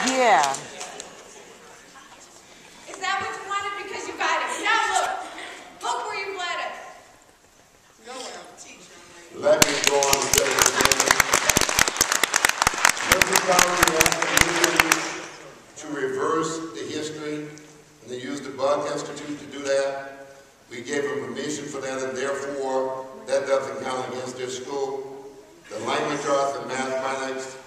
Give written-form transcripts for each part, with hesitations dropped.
Yeah. Is that what you wanted? Because you got it. Now look. Look where you've led us. Nowhere. Let me go on and say it again. Mr. Conley asked to reverse the history, and they used the Buck Institute to do that. We gave them permission for that, and therefore, that doesn't count against their school. The language arts and mathematics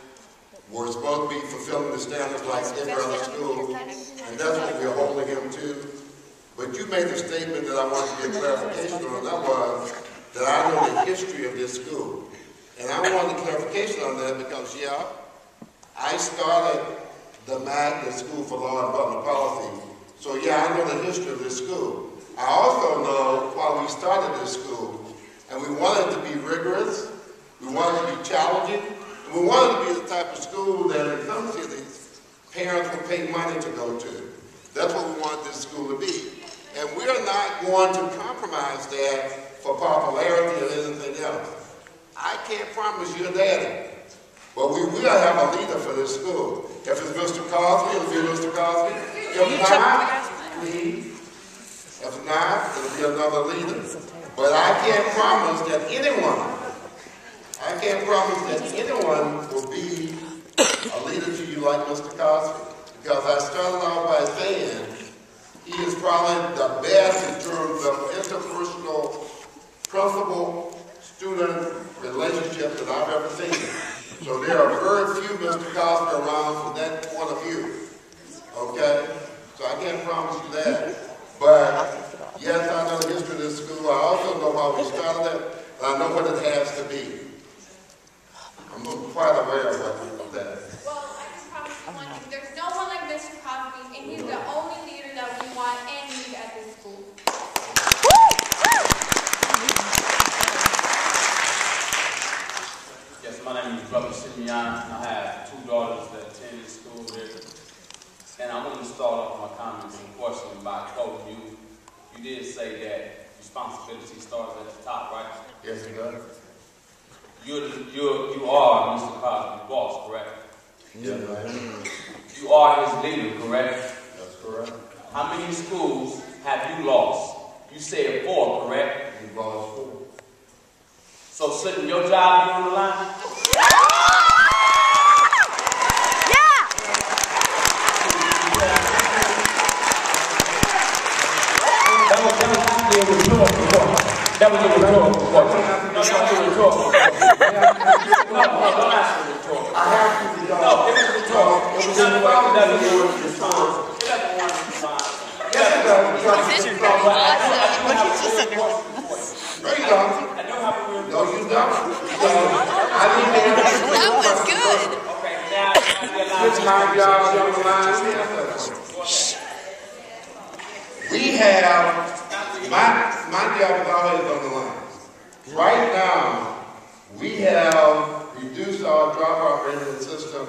were supposed to be fulfilling the standards like every other school, and that's what we're holding them to. But you made a statement that I wanted to get clarification on, and that was that I know the history of this school. And I wanted clarification on that because, yeah, I started the MAC, the School for Law and Public Policy. So, yeah, I know the history of this school. I also know while we started this school, and we wanted it to be rigorous, we wanted it to be challenging, and we wanted it to be the type of school that in some cities, parents would pay money to go to. That's what we want this school to be. And we are not going to compromise that for popularity or anything else. I can't promise you a daddy, but we will have a leader for this school. If it's Mr. Cosby, it'll be Mr. Cosby. If not, please. If not, it'll be another leader. But I can't promise that anyone will be a leader to you like Mr. Cosby. Because I started off by saying he is probably the best in terms of interpersonal principal-student relationship that I've ever seen. So there are very few Mr. Cosby around from that point of view. Okay? So I can't promise you that. But yes, I know the history of this school. I also know why we started it, and I know what it has to be. I'm quite aware of that. Well, I just promise you one thing. There's no one like Mr. Cosby, and he's the only leader that we want and need at this school. Yes, my name is Brother Simeon. I have two daughters that attend this school here. And I want to start off my comments and question by quoting you. You did say that responsibility starts at the top, right? Yes, it does. You are Mr. Cosby's boss, correct? Yes, I am. You are his leader, correct? That's correct. How many schools have you lost? You said 4, correct? We lost 4. So shouldn't your job be on the line? That was a rhetorical question. No, that was a rhetorical question. No, don't ask me rhetorical. I have to be done. No, it was rhetorical. It was a question that doesn't want to respond. It doesn't want to respond. Yes, it does. I do have a real question for you. No, you don't. I do have a real question. No, you don't. I need to answer the That was question. good. Okay, now It's my job on the line. We have, my job is always on the line. Right now, we have reduced our dropout rate in the system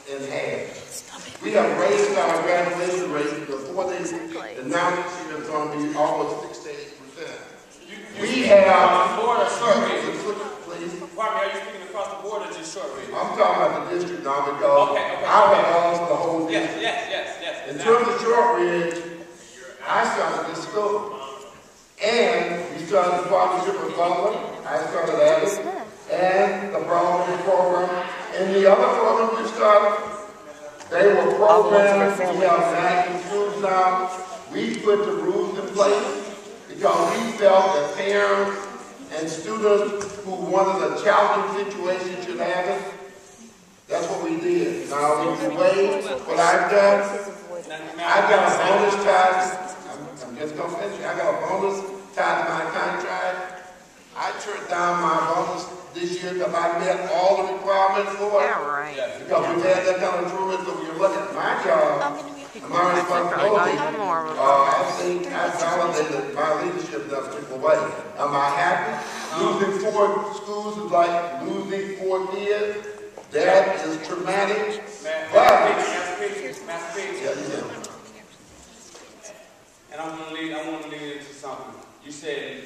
in half. We have raised our graduation rate before they announced it was going to be almost 6 to 8%. We have, board or short range? please. Pardon me, are you speaking across the board or just short range? I'm talking about the district now because Okay. I belong to the whole district. Yes. In terms of short ridge, I started this school. And we started the partnership with Butler. I started that. And the Brown program. And the other program we started, they were programs. We have 9 schools now. We put the rules in place because we felt that parents and students who wanted a challenging situation should have it. That's what we did. Now, in the way, what I've done, I got a bonus tied. I'm just going to finish. I got a bonus tied to my contract. I turned down my bonus this year because I met all the requirements for it. Yeah, right. Because we've had that kind of improvement. So when you look at my job, my responsibility, I think I validated my leadership in that particular way. Am I happy? Losing 4 schools is like losing 4 kids. That is traumatic. And I want to lead into something. You said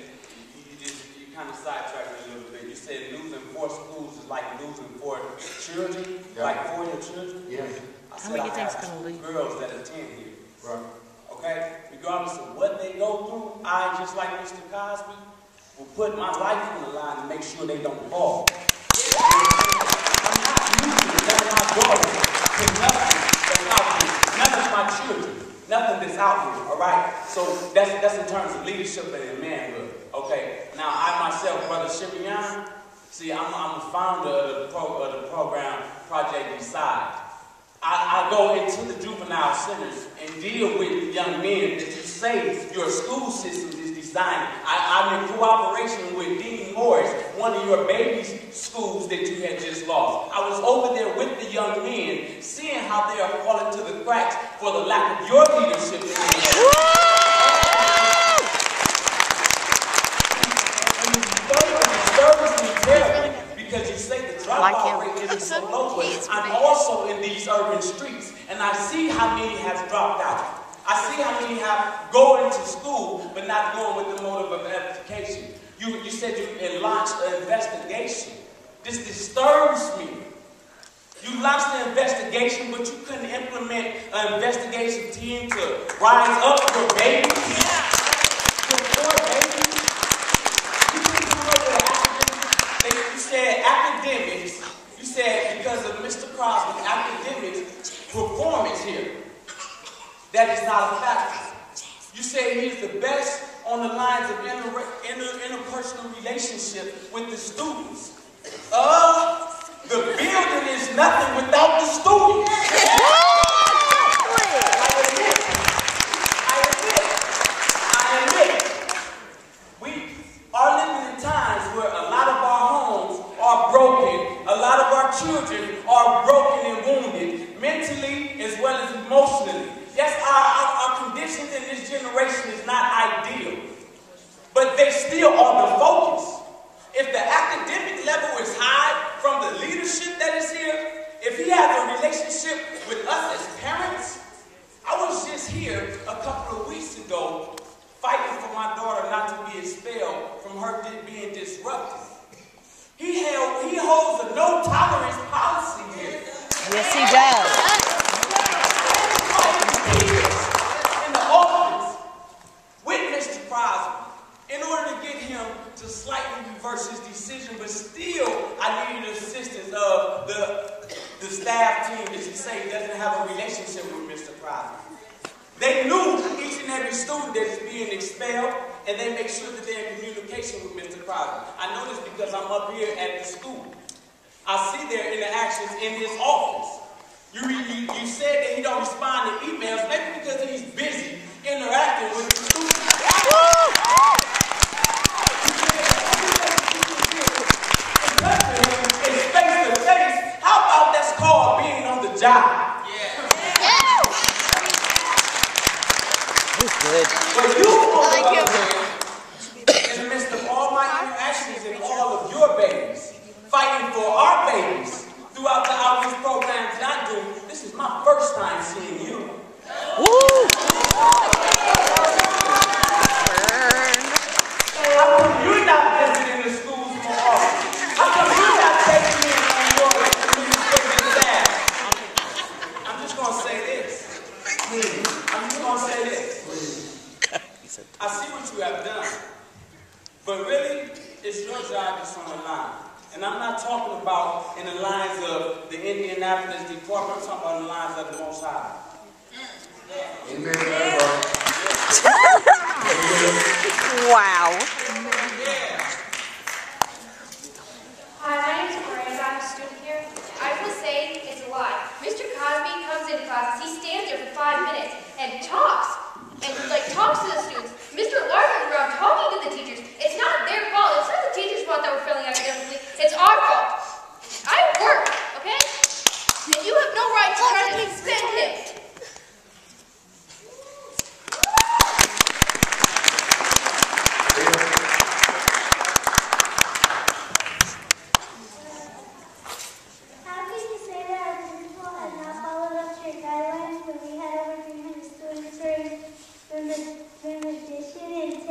you kind of sidetracked me a little bit. You said losing 4 schools is like losing 4 children, like 4 of your children. Yes. I said I have two girls that attend here. Right. Okay? Regardless of what they go through, I, just like Mr. Cosby, will put my life on the line to make sure they don't fall. I'm not using none of my daughters for nothing that's out here. None of my children. Nothing that's out here, all right? So that's in terms of leadership and manhood, okay? Now, I myself, Brother Shimeon, see, I'm a founder of the program, Project Decide. I go into the juvenile centers and deal with young men that you say your school system is designed. I'm in cooperation with Dean Morris, one of your baby schools that you had just lost. I was over there with the young men, seeing how they are falling to the cracks for the lack of your leadership in the area. Because you say the dropout rate is so low, but I'm also in these urban streets, and I see how many have dropped out. I see how many have gone into school, but not going with the motive of education. You said you launched an investigation. This disturbs me. You launched an investigation, but you couldn't implement an investigation team to rise up your babies. Your babies. You couldn't come up with academics. You said academics. You said because of Mr. Crosby's academics performance here. That is not a factor. You say he's the best on the lines of interpersonal relationship with the students. The building is nothing without the students. I admit. We are living in times where a lot of our homes are broken. A lot of our children are broken and wounded, mentally as well as emotionally. Yes, our conditions in this generation is not ideal, but they still are the focus. If the academic level is high from the leadership that is here, if he has a relationship with us as parents, I was just here a couple of weeks ago fighting for my daughter not to be expelled from her being disrupted. He holds a no tolerance policy here. Yes, he does. In the office with Mr. Crosby in order to get him to slightly reverse his decision, but still I needed the assistance of the staff team that you say doesn't have a relationship with Mr. Crosby. They knew each and every student that is being expelled, and they make sure that they're in communication with Mr. Crosby. I know this because I'm up here at the school. I see their interactions in his office. You said that he don't respond to emails, maybe because he's busy interacting with the students. It's face to face. How about that's called being on the job? He's good. But you, in the midst of all my interactions and all of your babies, fighting for our babies throughout the outreach programs that I do, this is my first time seeing you. Woo! How come you're not visiting the schools more often? How come you're not taking me on your administrative staff? I'm just going to say this. I'm just going to say this. I see what you have done. But really, it's your job that's on the line. And I'm not talking about in the lines of the Indianapolis Department, I'm talking about in the lines of the Most High. Amen. Wow. Hi, my name is Miranda. I'm a student here. I will say it's a lie. Mr. Cosby comes into class, he stands there for 5 minutes and talks to the students. Mr. Larkin's around talking to the teachers. It's not their fault. It's not the teachers' fault that we're failing academically. It's our fault. I work, okay? And you have no right to try to suspend him. How can you say that our principal has not followed up to your guidelines when we had over 300 students during the addition and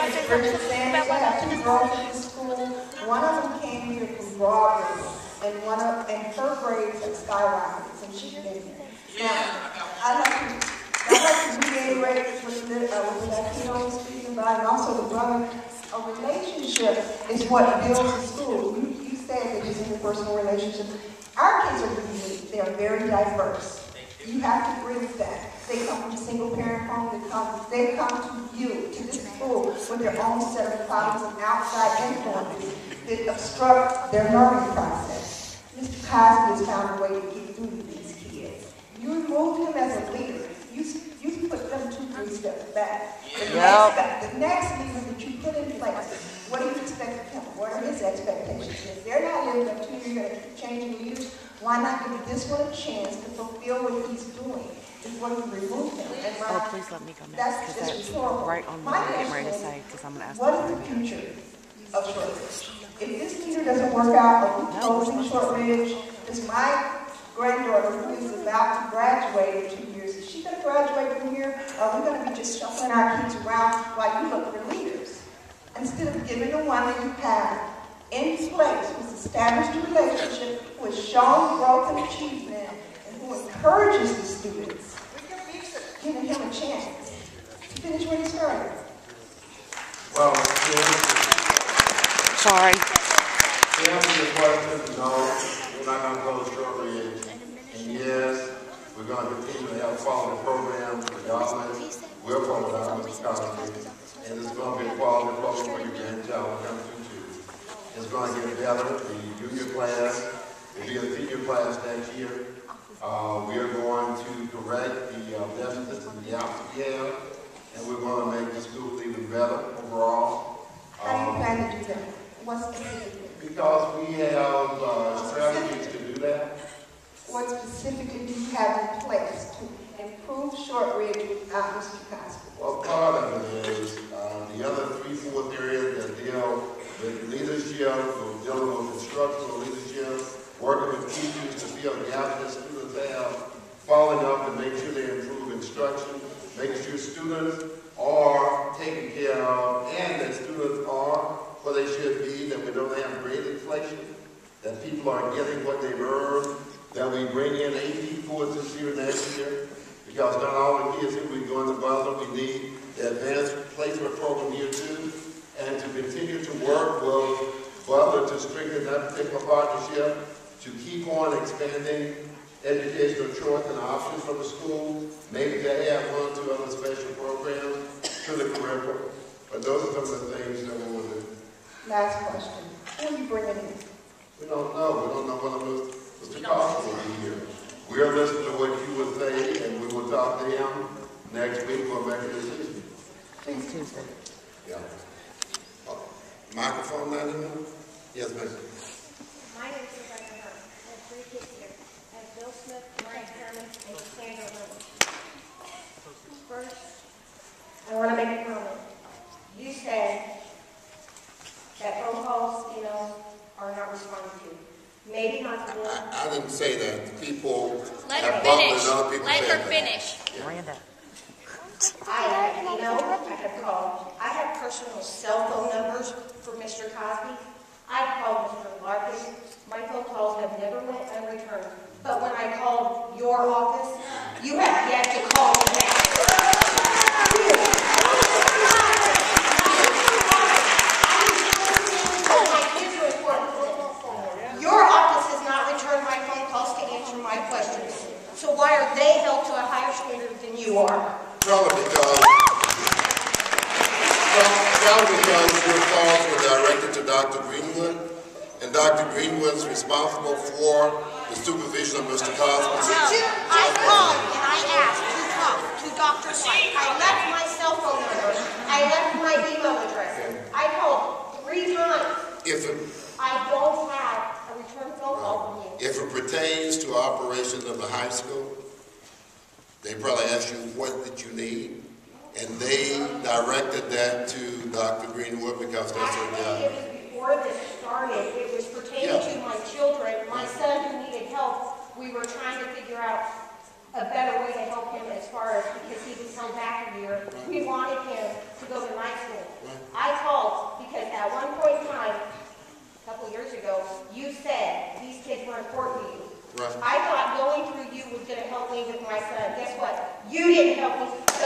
name is Bridget Sanders. I have two girls in the school. One of them came here from Broadway, and her grades have skyrocketed since she's been here. Now, I'd like to reiterate what Latino was speaking about, and also the brother. A relationship is what builds a school. You said that it's interpersonal relationships. Our kids are unique. They are very diverse. You have to agree with that. They come from a single-parent home. They come to you, to this school, with their own set of problems and outside influences that obstruct their learning process. Mr. Cosby has found a way to get through to these kids. You removed him as a leader. You put them 2-3 steps back. The next leader that you put in place, what do you expect of him? What are his expectations? If they're not living up to you, you're going to keep changing leaders. Why not give this one a chance to fulfill what he's doing before you remove him? Oh, please let me go next, because that's right on what I'm getting ready to say, because I'm going to ask what is the future of Shortridge? If this leader doesn't work out, or we're closing Shortridge, is my granddaughter, who is about to graduate in 2 years, is she going to graduate from here, or are we going to be just shuffling our kids around while you look for leaders? Instead of giving the one that you have in place, who's established a relationship, who has shown growth and achievement, and who encourages the students, giving him a chance to finish what he started. Well, sorry. To answer your question, no, we're not going to close Shortridge. And yes, we're going to continue to have quality programs regardless. We'll follow down Mr. Cosby. And it's going to be a quality program for your grandchild to come through too. It's going to get better. The junior class will be a senior class next year. We are going to correct the deficits and the gaps we have, and we're going to make the school even better overall. How do you plan to do that? What specifically? Because we have strategies to do that. What specifically do you have in place to improve Shortridge without Mr. Cosby? Well, part of it is the other 3/4 areas that deal with leadership, dealing with instructional leadership, working with teachers to fill gaps that students have, following up and making sure they improve instruction, making sure students are taken care of, and that students are where they should be, that we don't have grade inflation, that people are getting what they've earned, that we bring in AP courses here next year, because not all the kids who we go into Butler, we need the advanced placement program here too, and to continue to work with Butler to strengthen that particular partnership, to keep on expanding educational choice and options for the school, maybe to add 1 or 2 other special programs to the career program. But those are some of the things that we will do. Last question. Who are you bringing in? We don't know. We don't know whether Mr. Cosby will be here. We're listening to what you would say, and we will talk to him next week. We'll make a decision. Please, Tuesday. Yeah. Microphone not in there? Yes, ma'am. My name is Rebecca Hurd. I have 3 kids here. I have Bill Smith, Brian Herman, and Cassandra Lewis. First, I want to make a comment. You said that phone calls, emails are not responded to. Maybe not to Bill. I didn't say that. People Let have her bumped finish. and other people Let said her that. finish. Miranda. I have emailed, I have called. I have personal cell phone numbers for Mr. Cosby. I've called Mr. Larkin. My phone calls have never went unreturned. But when I called your office, you have yet to call me back. My kids are important. Your office has not returned my phone calls to answer my questions. So why are they held to a higher standard than you are? Probably because your calls were directed to Dr. Greenwood, and Dr. Greenwood's responsible for the supervision of Mr. Cosby. I called and I asked to talk to Dr. White. I left my cell phone number. I left my email address. I called 3 times. I don't have a return phone call from you. If it pertains to operations of the high school, they probably asked you, what did you need? And they directed that to Dr. Greenwood because that's her job. Actually, it was before this started. It was pertaining to my children. My son who needed help, we were trying to figure out a better way to help him as far as, because he was held back a year. We wanted him to go to night school. I I thought going through you was going to help me with my son. Guess what? You didn't help me.